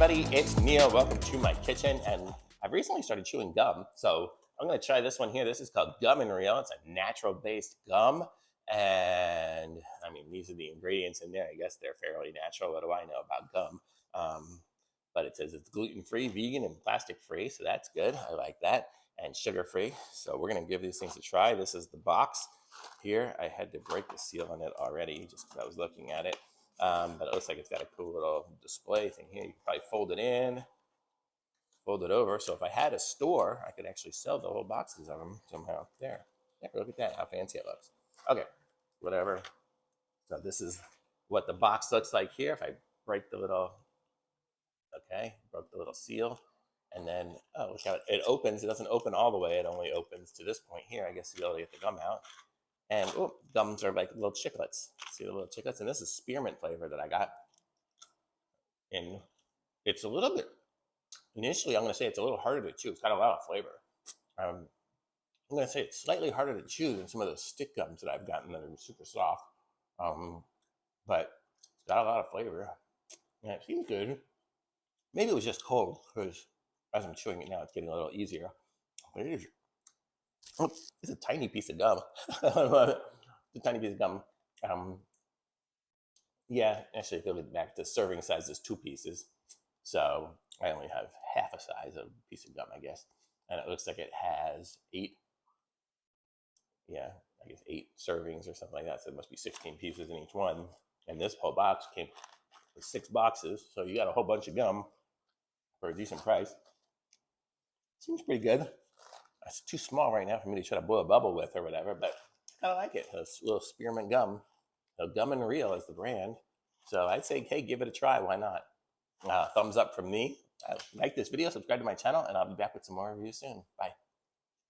everybody, it's Neil. Welcome to my kitchen, and I've recently started chewing gum, so I'm going to try this one here. This is called Gum and Reel. It's a natural-based gum, and I mean, these are the ingredients in there. I guess they're fairly natural. What do I know about gum? But it says it's gluten-free, vegan, and plastic-free, so that's good. I like that, and sugar-free. So we're going to give these things a try. This is the box here. I had to break the seal on it already just because I was looking at it. But it looks like it's got a cool little display thing here. You can probably fold it in, fold it over. So if I had a store, I could actually sell the whole boxes of them somehow. There. Look at that, how fancy it looks. Okay, whatever. So this is what the box looks like here. If I break the little, okay, broke the little seal. And then, oh, look how it opens. It doesn't open all the way. It only opens to this point here. I guess you'll be able to get the gum out. And oh, gums are like little chiclets. See the little chiclets? And this is spearmint flavor that I got. And it's a little bit, initially I'm going to say it's a little harder to chew. It's got a lot of flavor. I'm going to say it's slightly harder to chew than some of those stick gums that I've gotten that are super soft. But it's got a lot of flavor. Yeah, it seems good. Maybe it was just cold because as I'm chewing it now, it's getting a little easier. But it is. Oh, it's a tiny piece of gum. I love it. It's a tiny piece of gum. Yeah, actually, if you look back, the serving size is 2 pieces. So I only have half a size of a piece of gum, I guess. And it looks like it has 8, yeah, I guess 8 servings or something like that. So it must be 16 pieces in each one. And this whole box came with 6 boxes. So you got a whole bunch of gum for a decent price. Seems pretty good. It's too small right now for me to try to blow a bubble with or whatever, but I kind of like it. This little spearmint gum. So Gum and Reel is the brand. So I'd say, hey, give it a try. Why not? Thumbs up from me. Like this video, subscribe to my channel, and I'll be back with some more reviews soon. Bye.